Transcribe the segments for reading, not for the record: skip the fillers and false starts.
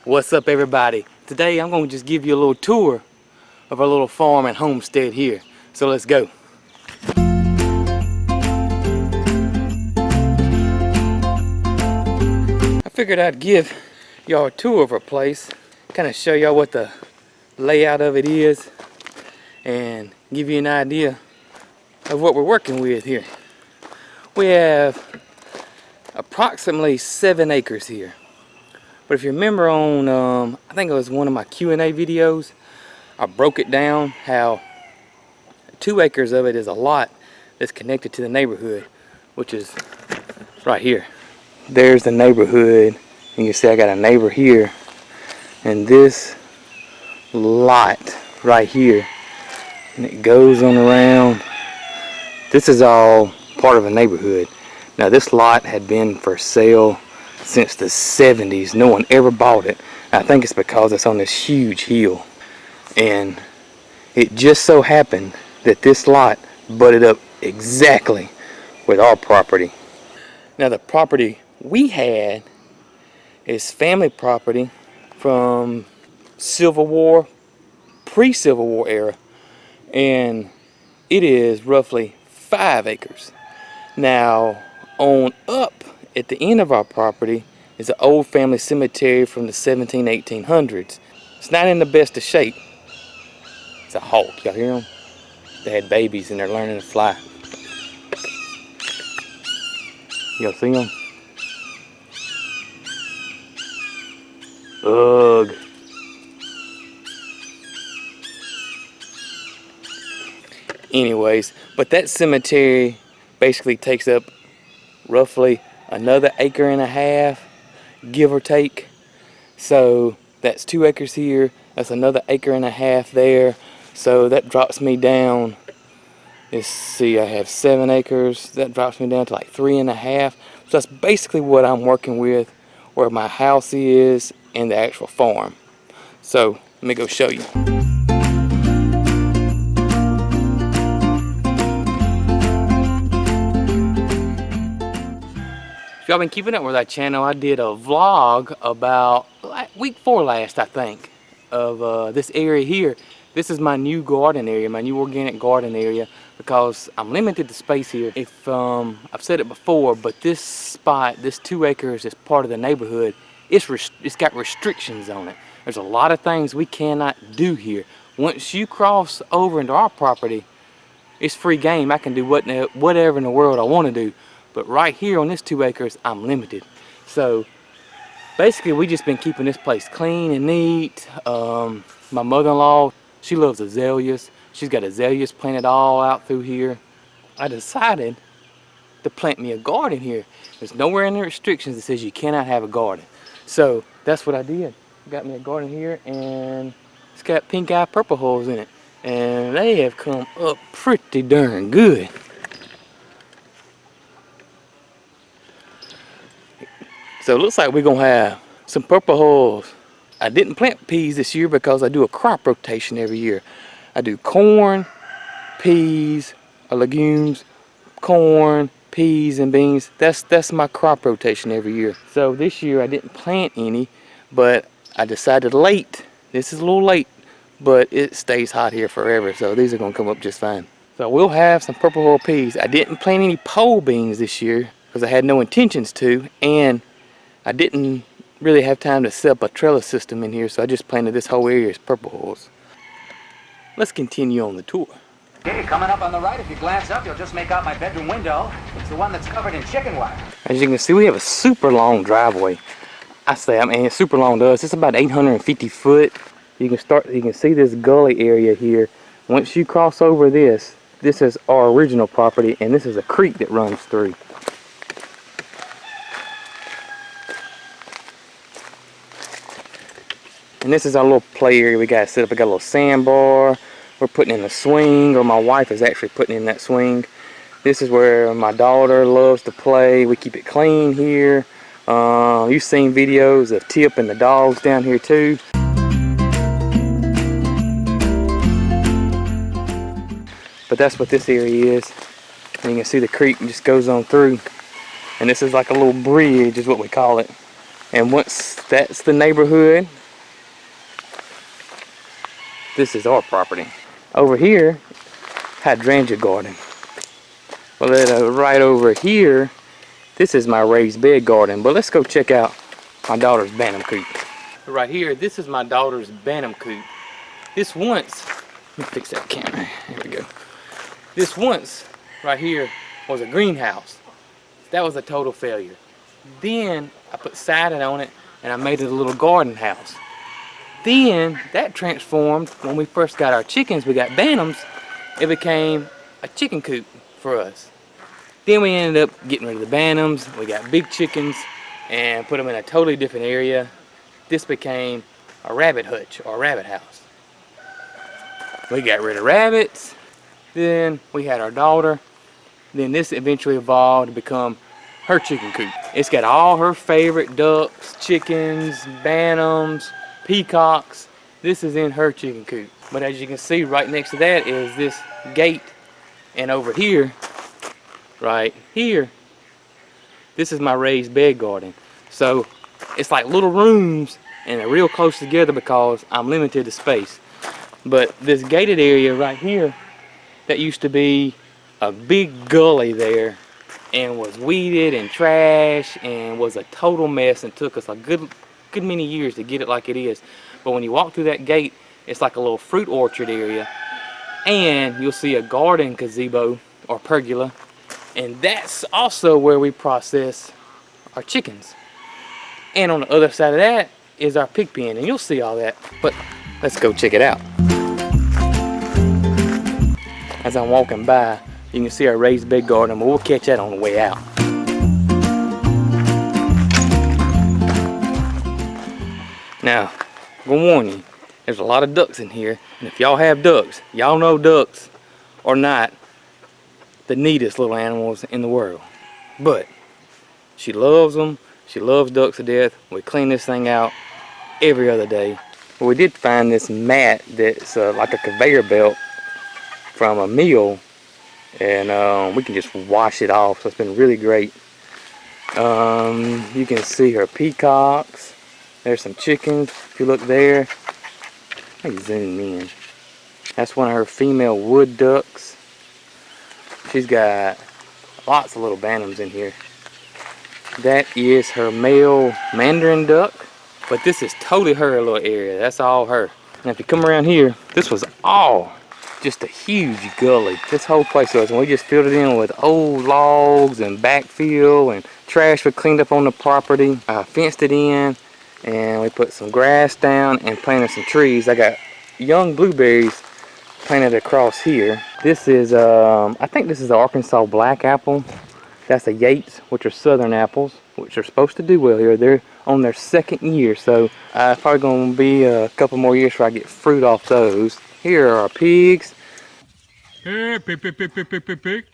What's up, everybody? Today I'm going to just give you a little tour of our little farm and homestead here. So let's go. I figured I'd give y'all a tour of our place, kind of show y'all what the layout of it is and give you an idea of what we're working with here. We have approximately 7 acres here. But if you remember on, I think it was one of my Q&A videos, I broke it down how 2 acres of it is a lot that's connected to the neighborhood, which is right here. There's the neighborhood, and you see I got a neighbor here, and this lot right here, and it goes on around. This is all part of a neighborhood. Now this lot had been for sale since the 70s. No one ever bought it. I think it's because it's on this huge hill, and it just so happened that this lot butted up exactly with our property. Now the property we had is family property from Civil War, pre-Civil War era, and it is roughly 5 acres. Now on up at the end of our property is an old family cemetery from the 1800s. It's not in the best of shape. It's a hawk, y'all hear them? They had babies and they're learning to fly. Y'all see them? Ugh. Anyways, but that cemetery basically takes up roughly another 1.5 acres, give or take. So that's 2 acres here, that's another 1.5 acres there. So that drops me down, let's see, I have 7 acres. That drops me down to like 3.5. So that's basically what I'm working with, where my house is and the actual farm. So let me go show you. If y'all been keeping up with our channel, I did a vlog about week 4 last, I think, of this area here. This is my new garden area, my new organic garden area, because I'm limited to space here. If I've said it before, but this spot, this 2 acres is part of the neighborhood. It's got restrictions on it. There's a lot of things we cannot do here. Once you cross over into our property, it's free game. I can do whatever in the world I want to do. But right here on this 2 acres, I'm limited. So basically, we just been keeping this place clean and neat. My mother-in-law, she loves azaleas. She's got azaleas planted all out through here. I decided to plant me a garden here. There's nowhere in the restrictions that says you cannot have a garden. So that's what I did. Got me a garden here, and it's got pink eye purple holes in it. And they have come up pretty darn good. So it looks like we're gonna have some purple hulls. I didn't plant peas this year because I do a crop rotation every year. I do corn, peas, legumes, corn, peas, and beans. That's my crop rotation every year. So this year I didn't plant any, but I decided late. This is a little late, but it stays hot here forever. So these are gonna come up just fine. So we'll have some purple hull peas. I didn't plant any pole beans this year because I had no intentions to, and I didn't really have time to set up a trellis system in here, so I just planted this whole area as purple hulls. Let's continue on the tour. Okay, coming up on the right, if you glance up, you'll just make out my bedroom window. It's the one that's covered in chicken wire. As you can see, we have a super long driveway. I mean, it's super long to us. It's about 850 foot. You can see this gully area here. Once you cross over this is our original property, and this is a creek that runs through. And this is our little play area we got set up. We got a little sandbar. We're putting in a swing, or my wife is actually putting in that swing. This is where my daughter loves to play. We keep it clean here. You've seen videos of Tip and the dogs down here too. But that's what this area is. And you can see the creek just goes on through. And this is like a little bridge is what we call it. And once that's the neighborhood, This is our property. Over here, hydrangea garden. Well, then, right over here, this is my raised bed garden. But let's go check out my daughter's bantam coop. Right here, this is my daughter's bantam coop. This once, let me fix that camera. Here we go. This once, right here, was a greenhouse. That was a total failure. Then I put siding on it and I made it a little garden house. Then that transformed when we first got our chickens. We got bantams. It became a chicken coop for us. Then we ended up getting rid of the bantams. We got big chickens and put them in a totally different area. This became a rabbit hutch or a rabbit house. We got rid of rabbits. Then we had our daughter. Then this eventually evolved to become her chicken coop. It's got all her favorite ducks, chickens, bantams, peacocks. This is in her chicken coop. But as you can see, right next to that is this gate. And over here, right here, this is my raised bed garden. So it's like little rooms and they're real close together because I'm limited to space. But this gated area right here, that used to be a big gully there and was weeded and trash and was a total mess and took us a good many years to get it like it is. But when you walk through that gate, it's like a little fruit orchard area, and you'll see a garden gazebo or pergola, and that's also where we process our chickens. And on the other side of that is our pig pen, and you'll see all that. But let's go check it out. As I'm walking by, you can see our raised bed garden, but we'll catch that on the way out. Now, I'm gonna warn you, there's a lot of ducks in here, and if y'all have ducks, y'all know ducks are not the neatest little animals in the world. But she loves them. She loves ducks to death. We clean this thing out every other day. But we did find this mat that's like a conveyor belt from a mill, and we can just wash it off, so it's been really great. You can see her peacocks. There's some chickens if you look there. Let me zoom in. That's one of her female wood ducks. She's got lots of little bantams in here. That is her male mandarin duck, but this is totally her little area. That's all her. Now if you come around here, this was all just a huge gully. This whole place was, and we just filled it in with old logs and backfill and trash we cleaned up on the property. I fenced it in, and we put some grass down and planted some trees. I got young blueberries planted across here. This is I think this is the Arkansas black apple. That's a Yates, which are southern apples, which are supposed to do well here. They're on their second year, so it's probably going to be a couple more years before I get fruit off those. Here are our pigs. Hey, pig, pig, pig, pig, pig, pig, pig.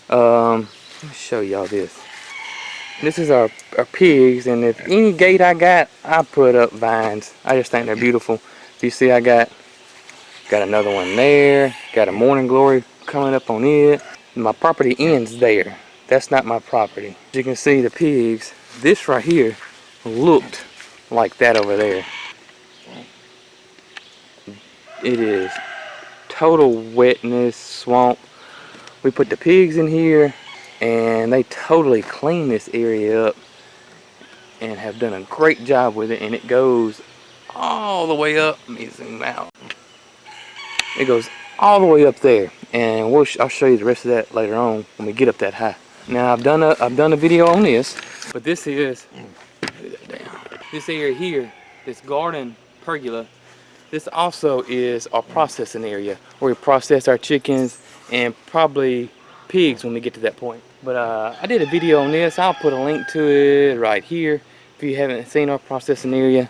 Let me show y'all this. This is our pigs, and if any gate I got, I put up vines. I just think they're beautiful. If you see, I got another one there. Got a morning glory coming up on it. My property ends there. That's not my property. As you can see, the pigs, this right here looked like that over there. It is total wetness, swamp. We put the pigs in here, and they totally cleaned this area up and have done a great job with it. And it goes all the way up. Let me zoom out. It goes all the way up there, and I'll show you the rest of that later on when we get up that high. Now I've done a video on this, but this is this area here, this garden pergola. This also is our processing area where we process our chickens and probably pigs when we get to that point. But I did a video on this. I'll put a link to it right here if you haven't seen our processing area.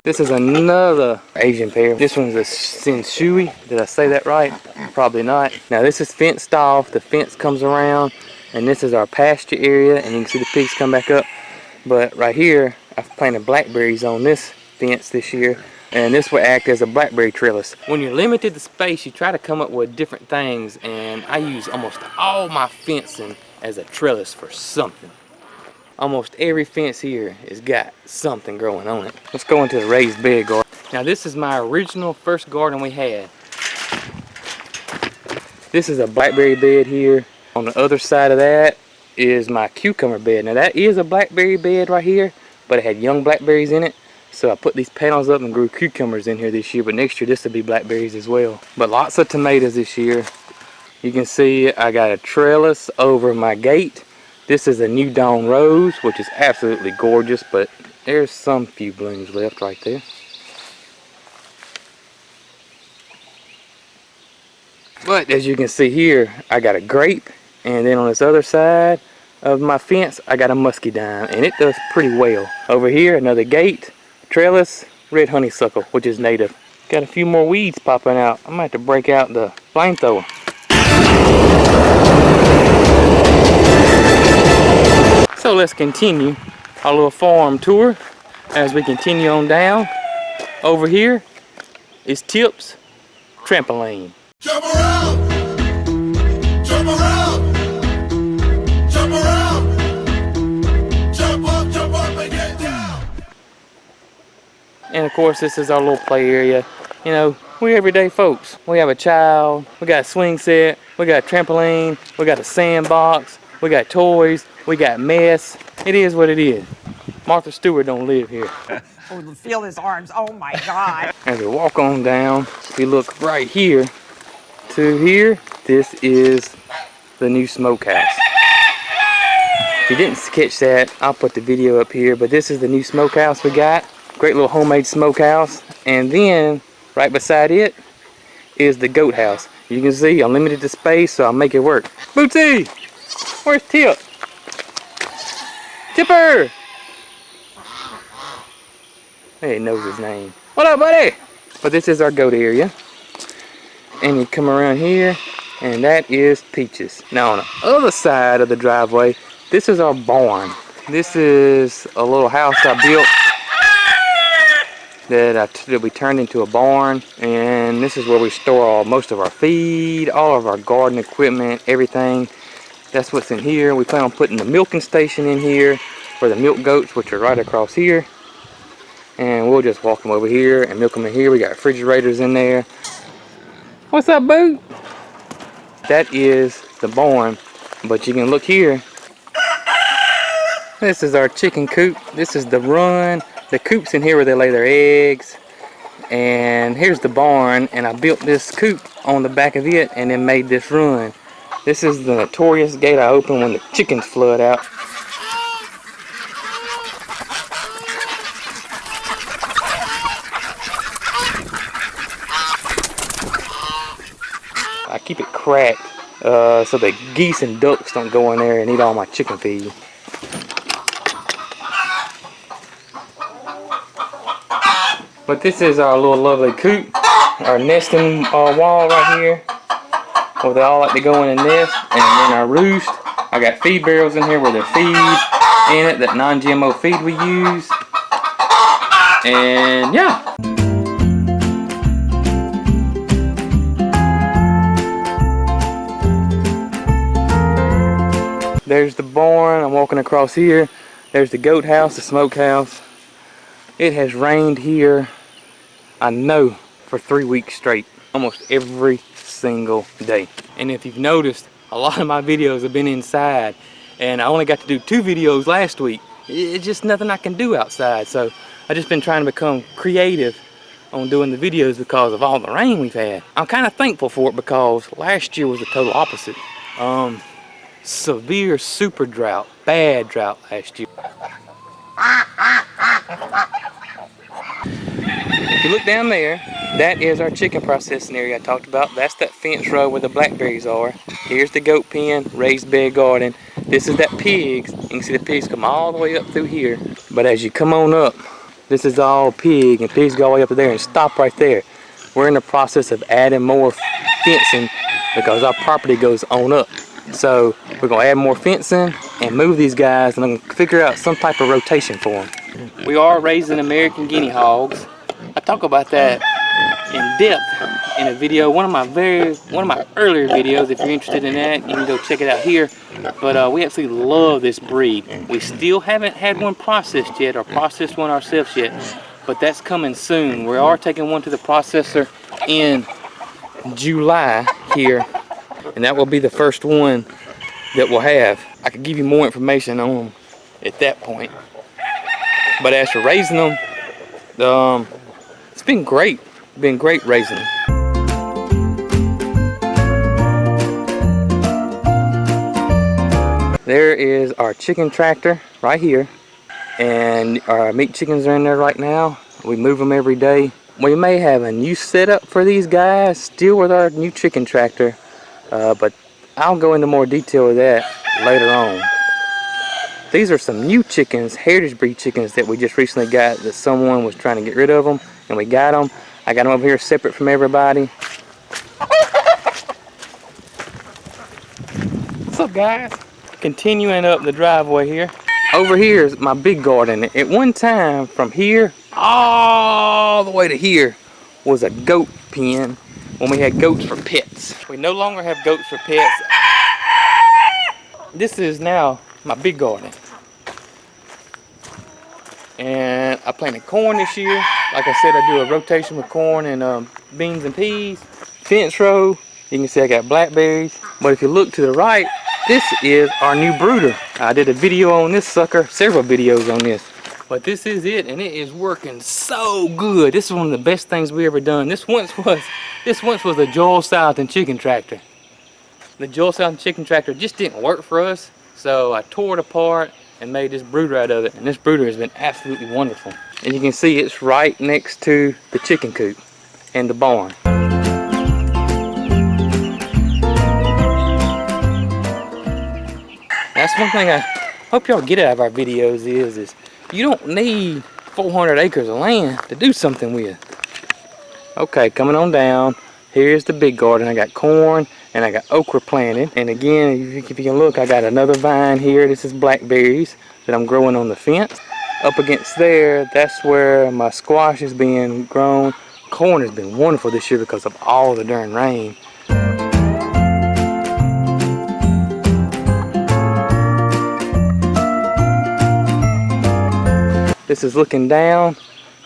This is another Asian pair. This one's a Sinshui. Did I say that right? Probably not. Now this is fenced off. The fence comes around, and this is our pasture area, and you can see the pigs come back up. But right here, I've planted blackberries on this fence this year. and this will act as a blackberry trellis. When you're limited to space, you try to come up with different things, and I use almost all my fencing as a trellis for something. Almost every fence here has got something growing on it. Let's go into the raised bed garden. Now this is my original first garden we had. This is a blackberry bed here. On the other side of that is my cucumber bed. Now that is a blackberry bed right here, but it had young blackberries in it. So I put these panels up and grew cucumbers in here this year, but next year this will be blackberries as well. But lots of tomatoes this year. You can see I got a trellis over my gate. This is a new dawn rose, which is absolutely gorgeous, but there's some few blooms left right there. But as you can see here, I got a grape, and then on this other side of my fence, I got a muscadine, and it does pretty well. Over here, another gate, trellis, red honeysuckle, which is native. Got a few more weeds popping out. I might have to break out the flamethrower. So let's continue our little farm tour as we continue on down. Over here is Tip's trampoline. Jump around, jump around, jump around, jump up and get down. And of course this is our little play area. You know, we're everyday folks. We have a child, we got a swing set, we got a trampoline, we got a sandbox, we got toys, we got mess. It is what it is. Martha Stewart don't live here. Oh, feel his arms. Oh my God. As we walk on down, if you look right here to here, this is the new Smokehouse. If you didn't catch that, I'll put the video up here, but this is the new Smokehouse we got. Great little homemade smokehouse. And then right beside it is the goat house. You can see I'm limited to space, so I'll make it work. Bootsy! Where's Tip? Tipper! He knows his name. What up, buddy? But this is our goat area. And you come around here, and that is Peaches. Now on the other side of the driveway, this is our barn. This is a little house I built that we turned into a barn, and this is where we store most of our feed, all of our garden equipment, everything. That's what's in here. We plan on putting the milking station in here for the milk goats, which are right across here. And we'll just walk them over here and milk them in here. We got refrigerators in there. What's up, boo? That is the barn, but you can look here. This is our chicken coop. This is the run. The coop's in here where they lay their eggs. And here's the barn, and I built this coop on the back of it and then made this run. This is the notorious gate I open when the chickens flood out. I keep it cracked so the geese and ducks don't go in there and eat all my chicken feed. But this is our little lovely coop, our nesting wall right here, where they all like to go in and nest, and then our roost. I got feed barrels in here with their feed in it, that non-GMO feed we use, and yeah. There's the barn. I'm walking across here. There's the goat house, the smokehouse. It has rained here, I know, for 3 weeks straight, almost every single day. And if you've noticed, a lot of my videos have been inside, and I only got to do 2 videos last week. It's just nothing I can do outside, so I've just been trying to become creative on doing the videos because of all the rain we've had. I'm kind of thankful for it because last year was the total opposite. Severe super drought, bad drought last year. If you look down there, that is our chicken processing area I talked about. That's that fence row where the blackberries are. Here's the goat pen, raised bed garden. This is that pigs. You can see the pigs come all the way up through here. But as you come on up, this is all pig, and pigs go all the way up to there and stop right there. We're in the process of adding more fencing because our property goes on up. So we're gonna add more fencing and move these guys, and I'm gonna figure out some type of rotation for them. We are raising American guinea hogs, I talk about that in depth in a video, one of my earlier videos. If you're interested in that, you can go check it out here. But we absolutely love this breed. We still haven't had one processed yet, or processed one ourselves yet, but that's coming soon. We are taking one to the processor in July here, and that will be the first one that we'll have. I could give you more information on them at that point. But as for raising them, it's been great. Been great raising them. There is our chicken tractor right here, and our meat chickens are in there right now. We move them every day. We may have a new setup for these guys still with our new chicken tractor, but I'll go into more detail with that later on. These are some new chickens, heritage breed chickens that we just recently got, that someone was trying to get rid of them, and we got them. I got them over here separate from everybody. What's up, guys? Continuing up the driveway here. Over here is my big garden. At one time, from here all the way to here was a goat pen when we had goats for pets. We no longer have goats for pets. This is now my big garden. And I planted corn this year. Like I said, I do a rotation with corn and beans and peas. Fence row, you can see I got blackberries. But if you look to the right, this is our new brooder. I did a video on this sucker, several videos on this. But this is it, and it is working so good. This is one of the best things we ever done. This once was the Joel Southern chicken tractor. The Joel Southern chicken tractor just didn't work for us, so I tore it apart and made this brooder out of it. And this brooder has been absolutely wonderful. And you can see it's right next to the chicken coop and the barn. That's one thing I hope y'all get out of our videos is you don't need 400 acres of land to do something with. Okay, coming on down, here's the big garden. I got corn and I got okra planted. And again, if you can look, I got another vine here. This is blackberries that I'm growing on the fence. Up against there, that's where my squash is being grown. Corn has been wonderful this year because of all the darn rain. This is looking down.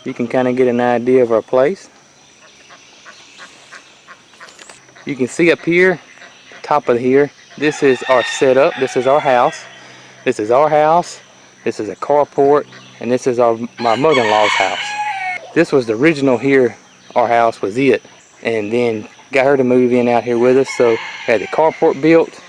You can kind of get an idea of our place. You can see up here, top of here, this is our setup. This is our house. This is our house. This is a carport, and this is my mother-in-law's house. This was the original here. Our house was it, and then got her to move in out here with us. So had the carport built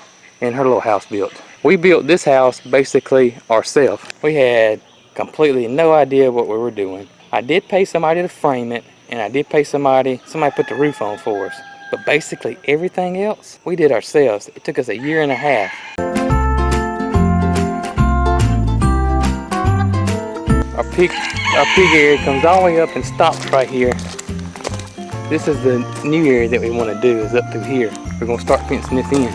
and her little house built. We built this house basically ourselves. We had completely no idea what we were doing. I did pay somebody to frame it, and I did pay somebody put the roof on for us. But basically everything else we did ourselves. It took us a year and a half. Our pig area comes all the way up and stops right here. This is the new area that we want to do, is up through here. We're going to start fencing this in.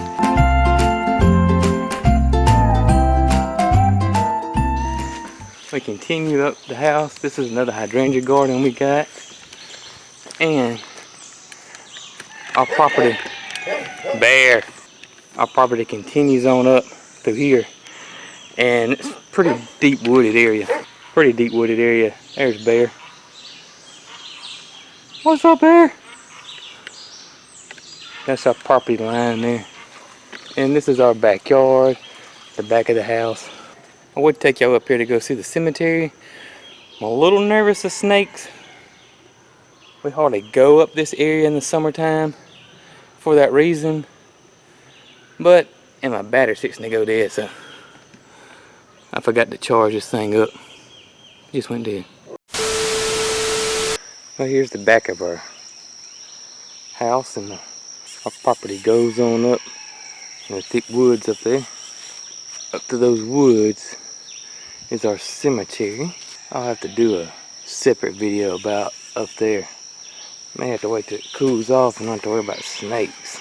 We continue up the house. This is another hydrangea garden we got. And our property, our property continues on up through here. And it's a pretty deep wooded area. There's Bear. What's up, Bear? That's our property line there. And this is our backyard, the back of the house. I would take y'all up here to go see the cemetery. I'm a little nervous of snakes. We hardly go up this area in the summertime for that reason. And my battery's fixing to go dead, so I forgot to charge this thing up. Just went dead. Well, here's the back of our house, and our property goes on up in the thick woods up there. Up to those woods is our cemetery. I'll have to do a separate video about up there. May have to wait till it cools off and not have to worry about snakes.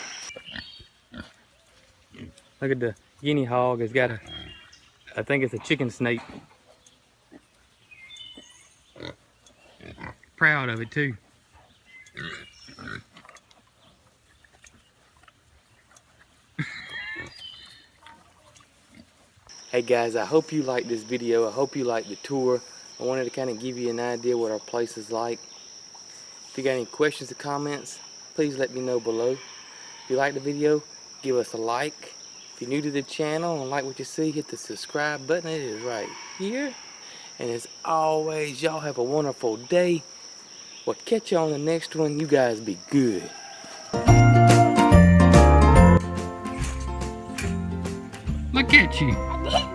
Look at the guinea hog. It's got I think it's a chicken snake. Proud proud of it too. Hey guys, I hope you liked this video. I hope you liked the tour. I wanted to kind of give you an idea what our place is like. If you got any questions or comments, please let me know below. If you like the video, give us a like. If you're new to the channel and like what you see, hit the subscribe button. It is right here. And as always, y'all have a wonderful day. We'll catch you on the next one. You guys be good. Look at you.